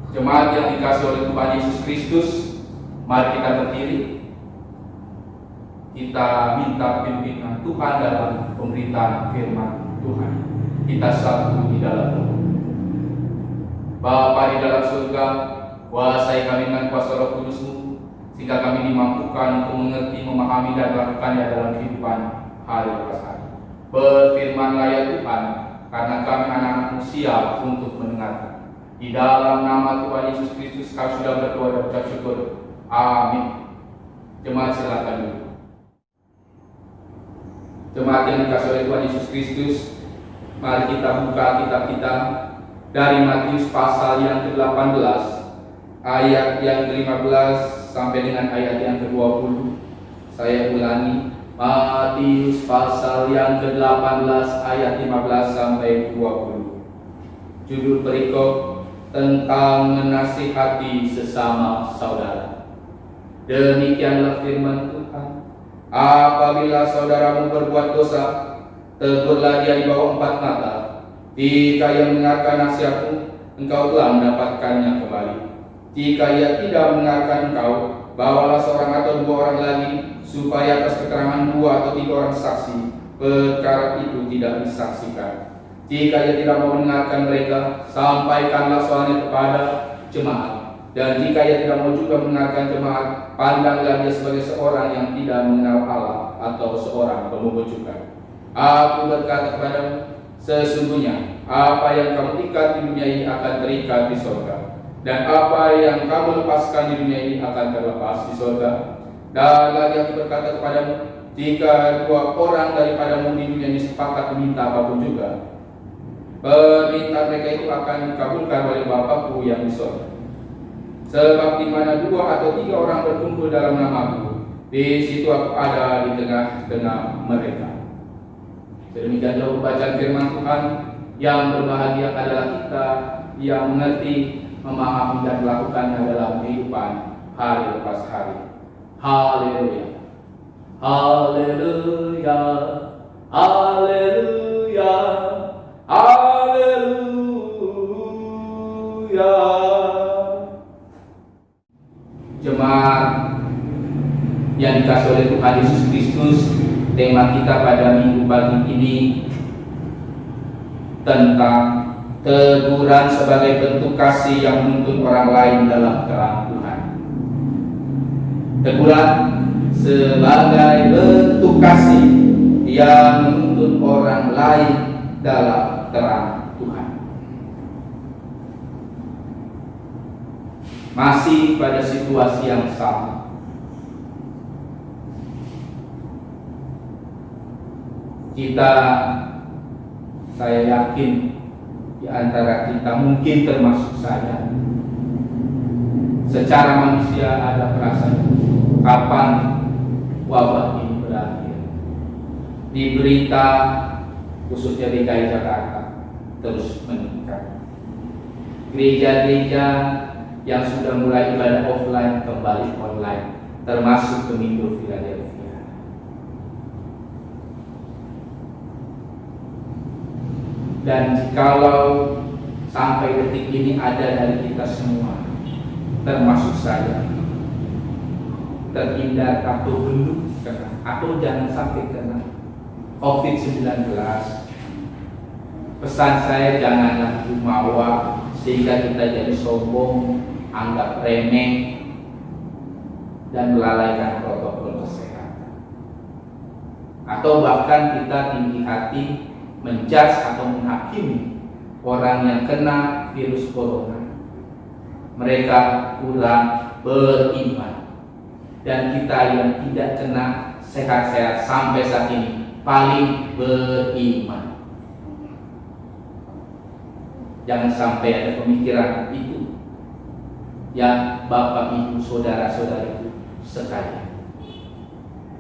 Jemaat yang dikasih oleh Tuhan Yesus Kristus, mari kita berdiri. Kita minta pimpinan Tuhan dalam pemberitaan firman Tuhan. Kita satu di dalam doa. Bapa di dalam surga, kuasai kami dengan kuasa Roh Kudus-Mu, sehingga kami dimampukan untuk mengerti, memahami, dan melakukannya dalam kehidupan hari lepas hari. Berfirmanlah ya Tuhan, karena kami anak-anak-Mu siap untuk mendengarkan. Di dalam nama Tuhan Yesus Kristus kami sudah berdoa dan ucap syukur. Amin. Jemaat silakan dulu. Jemaat yang dikasih oleh Tuhan Yesus Kristus, mari kita buka kitab kita dari Matius pasal yang ke-18 ayat yang ke-15 sampai dengan ayat yang ke-20. Saya ulangi, Matius pasal yang ke-18 ayat 15 sampai 20. Judul perikop tentang menasihati sesama saudara. Demikianlah firman Tuhan. Apabila saudaramu berbuat dosa, tegurlah dia di bawah 4 mata. Jika ia mendengarkan nasihatmu, engkau telah mendapatkannya kembali. Jika ia tidak mendengarkan engkau, bawalah seorang atau 2 orang lagi, supaya atas keterangan 2 atau 3 orang saksi, perkara itu tidak disaksikan. Jika ia tidak mau mendengarkan mereka, sampaikanlah soalnya kepada jemaat. Dan jika ia tidak mau juga mendengarkan jemaat, pandanglah dia sebagai seorang yang tidak mengenal Allah atau seorang pemungut cukai. Aku berkata kepadamu, sesungguhnya apa yang kamu ikat di dunia ini akan terikat di surga, dan apa yang kamu lepaskan di dunia ini akan terlepas di surga. Dan lagi aku berkata kepadamu, jika 2 orang daripadamu di dunia ini sepakat meminta apapun juga, permintaan mereka itu akan dikabulkan oleh Bapakku yang di surga. Sebab di mana 2 atau 3 orang berkumpul dalam namaku, di situ aku ada di tengah-tengah mereka. Demikianlah pembacaan firman Tuhan. Yang berbahagia adalah kita yang mengerti, memahami, dan melakukannya dalam kehidupan hari lepas hari. Haleluya, haleluya, haleluya, haleluya. Jemaat yang dikasih oleh Tuhan Yesus Kristus, tema kita pada minggu pagi ini tentang teguran sebagai bentuk kasih yang menuntun orang lain dalam terang Tuhan. Teguran sebagai bentuk kasih yang menuntun orang lain dalam terang Tuhan. Masih pada situasi yang sama. Saya yakin di antara kita, mungkin termasuk saya, secara manusia ada perasaan kapan wabah ini berakhir. Di berita khususnya di DKI Jakarta terus meningkat. Gereja-gereja yang sudah mulai ibadah offline kembali online, termasuk Gemindo Philadelphia. Dan jikalau sampai detik ini ada dari kita semua, termasuk saya, terhindar atau belum kena, atau jangan sampai kena COVID-19, pesan saya janganlah jumawa sehingga kita jadi sombong, anggap remeh, dan melalaikan protokol kesehatan. Atau bahkan kita tinggi hati menjudge atau menghakimi orang yang kena virus corona. Mereka kurang beriman. Dan kita yang tidak kena sehat-sehat sampai saat ini paling beriman. Jangan sampai ada pemikiran itu yang Bapak, Ibu, saudara-saudariku sekalian.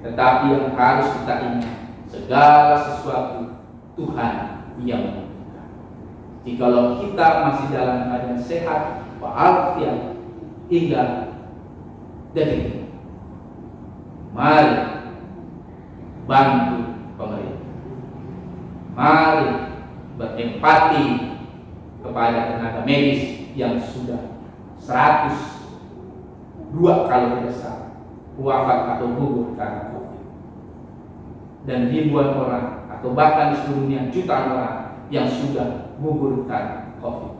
Tetapi yang harus kita ingat, segala sesuatu Tuhan yang menentukan. Jikalau kita masih dalam keadaan sehat walafiat hingga detik ini, mari bantu pemerintah. Mari berempati kepada tenaga medis yang sudah 102 kalau tidak salah wafat atau gugur karena COVID. Dan ribuan orang atau bahkan di seluruh dunia jutaan orang yang sudah gugur karena COVID.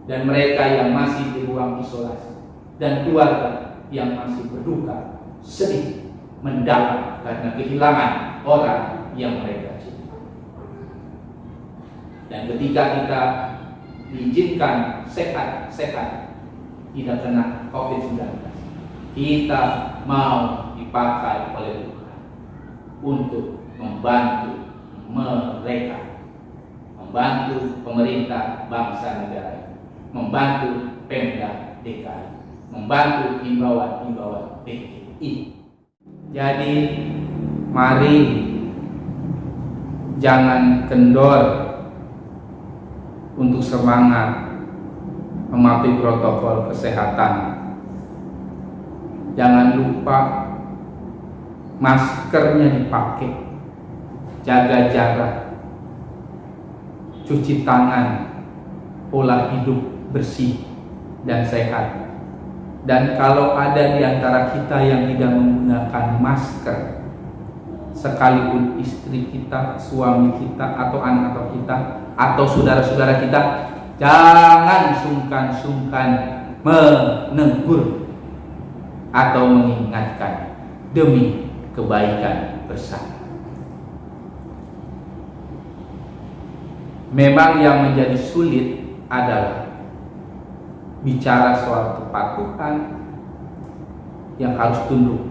Dan mereka yang masih di ruang isolasi dan keluarga yang masih berduka sedih mendalam karena kehilangan orang yang mereka cintai. Dan ketika kita diizinkan sehat-sehat tidak kena COVID-19, kita mau dipakai oleh Tuhan untuk membantu mereka, membantu pemerintah bangsa negara, membantu Pemda DKI, membantu himbauan-himbauan PGI. Jadi mari jangan kendor untuk semangat mematuhi protokol kesehatan. Jangan lupa maskernya dipakai, jaga jarak, cuci tangan, pola hidup bersih dan sehat. Dan kalau ada di antara kita yang tidak menggunakan masker, sekalipun istri kita, suami kita, atau anak kita, atau saudara-saudara kita, jangan sungkan-sungkan menegur atau mengingatkan demi kebaikan bersama. Memang yang menjadi sulit adalah bicara soal kepatuhan yang harus tunduk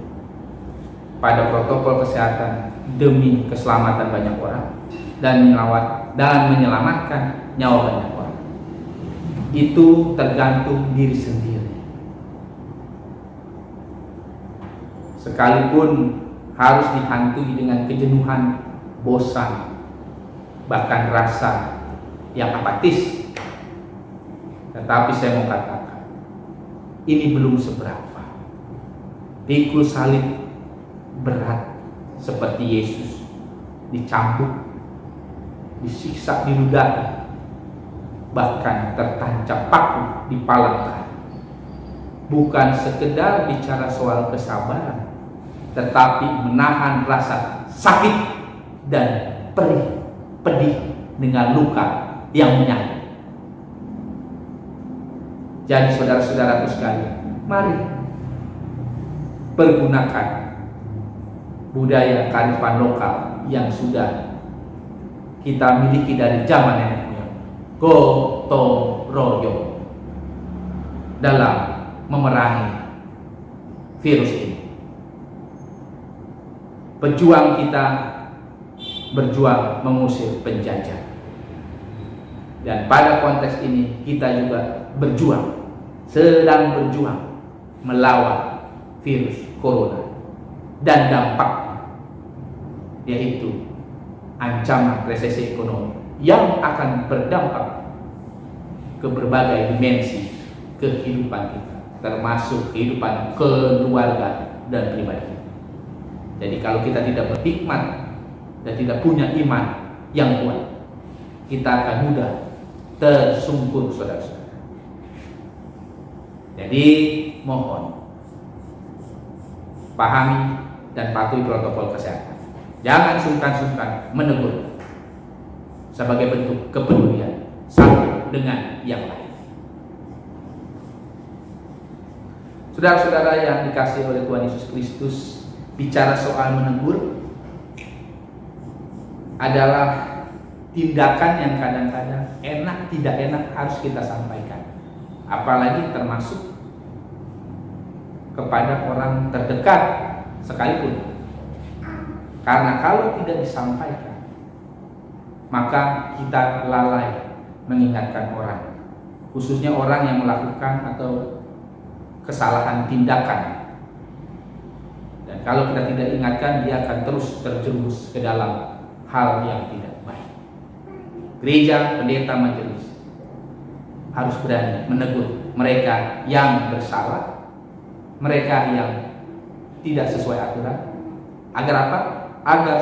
pada protokol kesehatan demi keselamatan banyak orang dan menyelamatkan nyawa banyak orang. Itu tergantung diri sendiri. Sekalipun harus dihantui dengan kejenuhan, bosan, bahkan rasa yang apatis, tetapi saya mau katakan, ini belum seberapa. Pikul salib berat seperti Yesus dicambuk, disiksa, diludahi, bahkan tertancap paku di palangnya. Bukan sekedar bicara soal kesabaran, tetapi menahan rasa sakit dan pedih dengan luka yang menyayat. Jadi saudara-saudaraku sekalian, mari pergunakan budaya kearifan lokal yang sudah kita miliki dari zaman nenek moyang, gotong royong dalam memerangi virus ini. Pejuang kita berjuang mengusir penjajah, dan pada konteks ini kita juga sedang berjuang melawan virus corona dan dampaknya, yaitu ancaman resesi ekonomi yang akan berdampak ke berbagai dimensi kehidupan kita, termasuk kehidupan keluarga dan pribadi. Jadi kalau kita tidak berhikmat dan tidak punya iman yang kuat, kita akan mudah tersungkur, saudara-saudara. Jadi mohon pahami dan patuhi protokol kesehatan. Jangan sungkan-sungkan menegur sebagai bentuk kepedulian satu dengan yang lain. Saudara-saudara yang dikasihi oleh Tuhan Yesus Kristus, bicara soal menegur adalah tindakan yang kadang-kadang enak tidak enak harus kita sampaikan, apalagi termasuk kepada orang terdekat sekalipun. Karena kalau tidak disampaikan, maka kita lalai mengingatkan orang, khususnya orang yang melakukan atau kesalahan tindakan. Dan kalau kita tidak ingatkan, dia akan terus terjerumus ke dalam hal yang tidak baik. Gereja, pendeta, majelis harus berani menegur mereka yang bersalah, mereka yang tidak sesuai aturan. Agar apa? Agar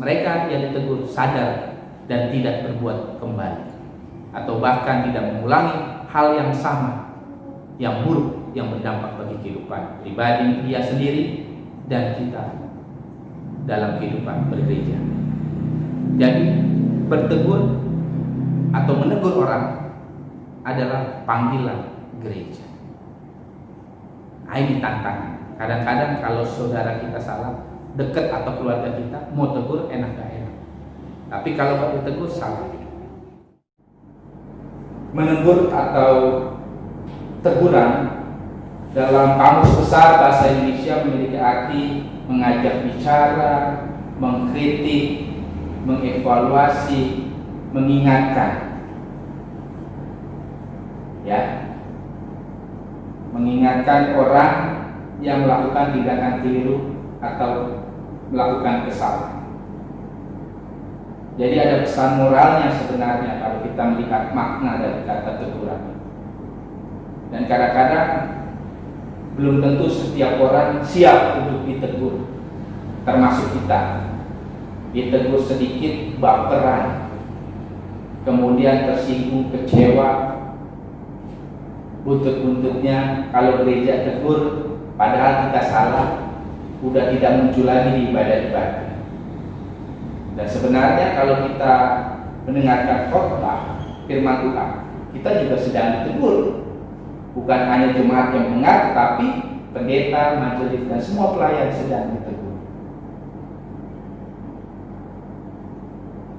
mereka yang ditegur sadar dan tidak berbuat kembali, atau bahkan tidak mengulangi hal yang sama yang buruk yang berdampak bagi kehidupan pribadi dia sendiri dan kita dalam kehidupan bergereja. Jadi bertegur atau menegur orang adalah panggilan gereja. Ini tantangan. Kadang-kadang kalau saudara kita salah, dekat atau keluarga kita, mau tegur enak gak enak. Tapi kalau gak ditegur salah. Menegur atau teguran dalam Kamus Besar Bahasa Indonesia memiliki arti mengajak bicara, mengkritik, mengevaluasi, mengingatkan. Ya. Mengingatkan orang yang melakukan tindakan keliru atau melakukan kesalahan. Jadi ada pesan moralnya sebenarnya kalau kita melihat makna dari kata teguran. Dan kadang-kadang belum tentu setiap orang siap untuk ditegur, termasuk kita. Ditegur sedikit baperan, kemudian tersinggung, kecewa, buntut-buntutnya kalau gereja tegur padahal kita salah, udah tidak muncul lagi di ibadah-ibadah. Dan sebenarnya kalau kita mendengarkan khotbah firman Tuhan, kita juga sedang ditegur. Bukan hanya jemaat yang mendengar, tapi pendeta, majelis dan semua pelayan sedang ditegur.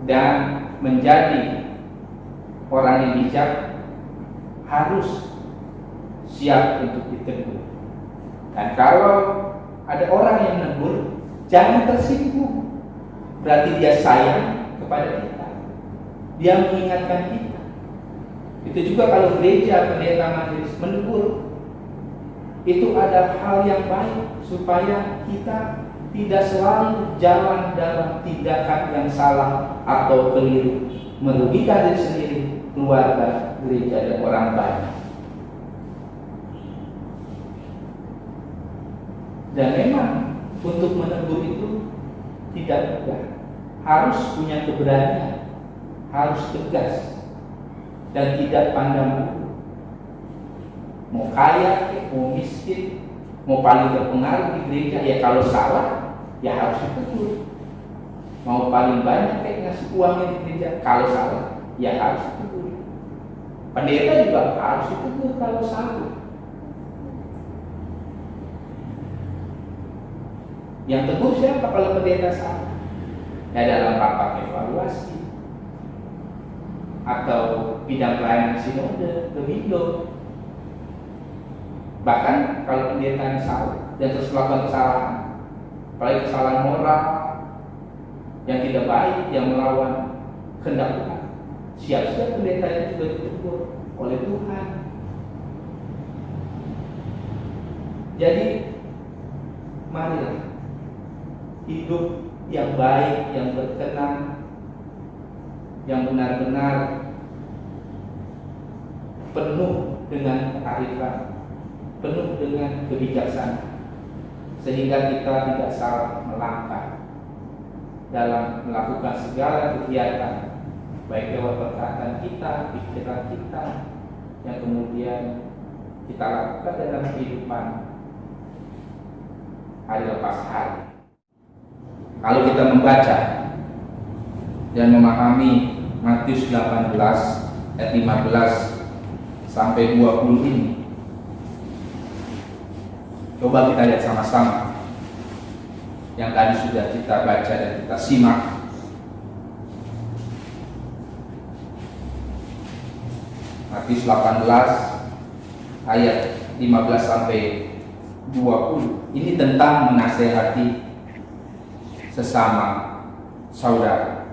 Dan menjadi orang yang bijak harus siap untuk ditegur. Dan kalau ada orang yang menegur, jangan tersinggung. Berarti dia sayang kepada kita. Dia mengingatkan kita. Itu juga kalau gereja, pendeta, majelis menegur, itu ada hal yang baik supaya kita tidak selalu jalan dalam tindakan yang salah atau keliru, merugikan diri sendiri, keluarga, gereja, dan orang banyak. Dan memang untuk menegur itu tidak mudah, harus punya keberanian, harus tegas dan tidak pandang bulu. Mau kaya, mau miskin, mau paling berpengaruh di gereja, ya kalau salah ya harus ditegur. Mau paling banyak ngasih uangnya di gereja, kalau salah ya harus ditegur. Pendeta juga harus ditegur kalau salah. Yang tegur siapa kalau pendeta salah? Ya dalam rapat evaluasi atau bidang pelayanan sinode, domingo. Bahkan kalau pendeta yang salah dan terus melakukan kesalahan, apalagi kesalahan moral yang tidak baik, yang melawan kehendak Tuhan, siap-siap pendeta itu juga ditegur oleh Tuhan. Jadi marilah hidup yang baik, yang berkenan, yang benar-benar penuh dengan kearifan, penuh dengan kebijaksanaan, sehingga kita tidak salah melangkah dalam melakukan segala kegiatan, baik lewat perkataan kita, pikiran kita, yang kemudian kita lakukan dalam kehidupan hari lepas hari. Kalau kita membaca dan memahami Matius 18 ayat 15 sampai 20 ini, coba kita lihat sama-sama yang tadi sudah kita baca dan kita simak. Matius 18 ayat 15 sampai 20. Ini tentang menasehati sesama saudara.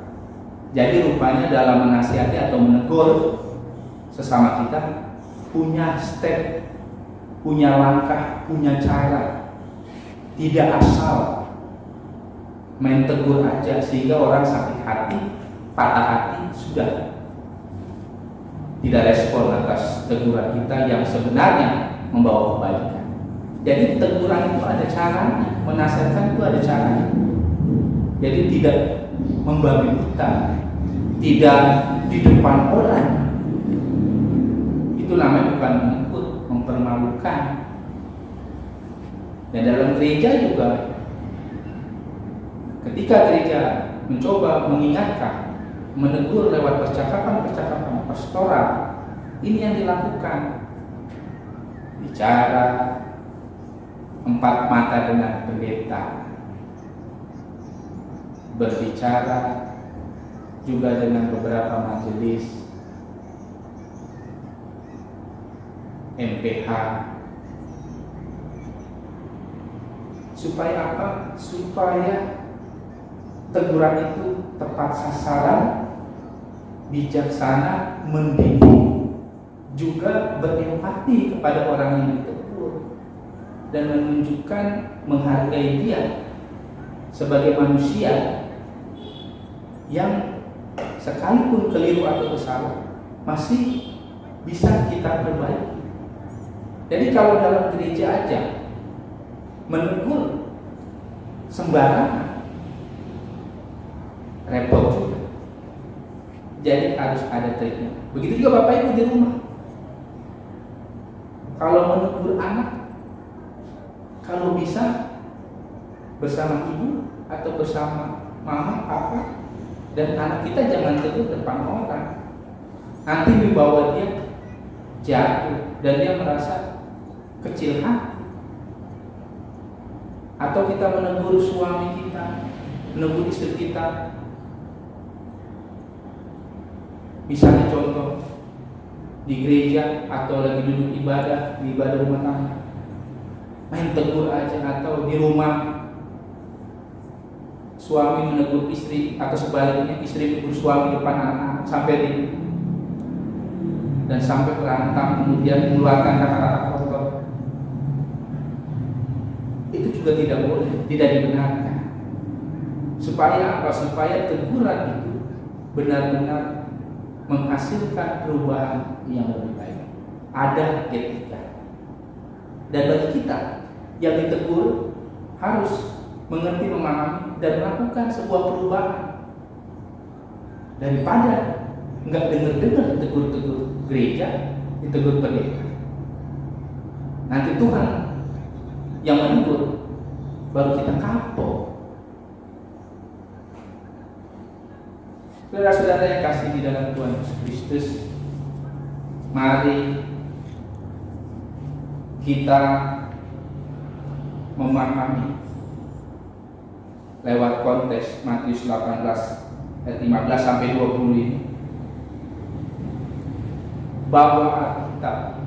Jadi rupanya dalam menasihati atau menegur sesama kita punya step, punya langkah, punya cara. Tidak asal main tegur aja sehingga orang sakit hati, patah hati, sudah tidak respon atas teguran kita yang sebenarnya membawa kebaikan. Jadi teguran itu ada caranya, menasihatkan itu ada caranya. Jadi tidak membabi buta, tidak di depan orang. Itu namanya bukan menegur, mempermalukan. Dan dalam gereja juga, ketika gereja mencoba mengingatkan, menegur lewat percakapan-percakapan pastoral, ini yang dilakukan. Bicara empat mata dengan pendeta, berbicara juga dengan beberapa majelis MPH. Supaya apa? Supaya teguran itu tepat sasaran, bijaksana, mendidik, juga berempati kepada orang yang ditegur, dan menunjukkan menghargai dia sebagai manusia yang sekalipun keliru atau salah masih bisa kita perbaiki. Jadi kalau dalam gereja aja menegur sembarangan, repot juga. Jadi harus ada triknya. Begitu juga Bapak Ibu di rumah. Kalau menegur anak, kalau bisa bersama ibu atau bersama mama, papa, dan anak kita jangan tegur depan orang. Nanti dibawa dia jatuh dan dia merasa kecil hati. Atau kita menegur suami kita, menegur istri kita. Misalnya contoh di gereja atau lagi duduk ibadah, di ibadah rumah tangga, main tegur aja. Atau di rumah suami menegur istri atau sebaliknya istri menegur suami depan anak-anak sampai di dan sampai berantem, kemudian mengeluarkan kata-kata kotor. Itu juga tidak boleh, tidak dibenarkan. Supaya apa? Supaya teguran itu benar-benar menghasilkan perubahan yang lebih baik. Ada etika. Dan bagi kita yang ditegur harus mengerti, memahami, dan melakukan sebuah perubahan. Daripada nggak dengar-dengar tegur-tegur gereja, ditegur pendeta. Nanti Tuhan yang menegur, baru kita kapok. Saudara-saudara yang kasih di dalam Tuhan Yesus Kristus, mari kita memahami lewat konteks Matius 18 ayat 15 sampai 20 ini, bahwa Alkitab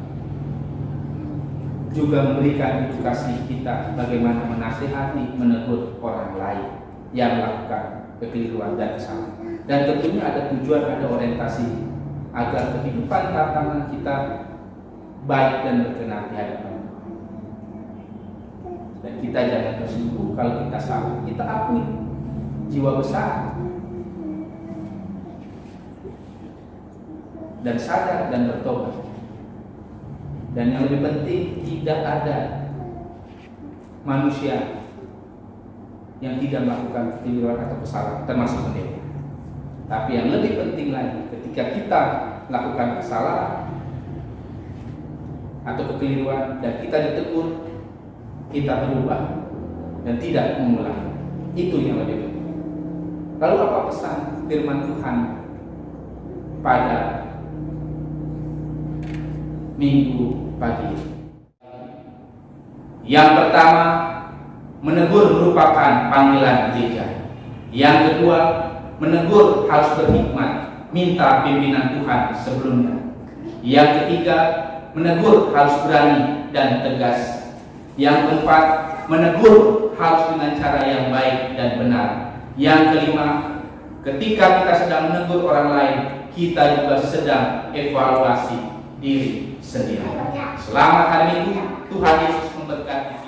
juga memberikan edukasi kita bagaimana menasihati, menegur orang lain yang melakukan kekeliruan dan kesalahan. Dan tentunya ada tujuan, ada orientasi agar kehidupan tantangan kita baik dan berkenan di hadapan. Dan kita jangan tersinggung kalau kita salah. Kita akui jiwa besar dan sadar dan bertobat. Dan yang lebih penting, tidak ada manusia yang tidak melakukan kekeliruan atau kesalahan, termasuk pendeta. Tapi yang lebih penting lagi, ketika kita melakukan kesalahan atau kekeliruan dan kita ditegur, kita berubah dan tidak mengulang. Itu yang lebih penting. Lalu apa pesan firman Tuhan pada Minggu pagi? Yang pertama, menegur merupakan panggilan gereja. Yang kedua, menegur harus berhikmat, minta pimpinan Tuhan sebelumnya. Yang ketiga, menegur harus berani dan tegas. Yang keempat, menegur harus dengan cara yang baik dan benar. Yang kelima, ketika kita sedang menegur orang lain, kita juga sedang evaluasi diri sendiri. Selamat hari Minggu, Tuhan Yesus memberkati.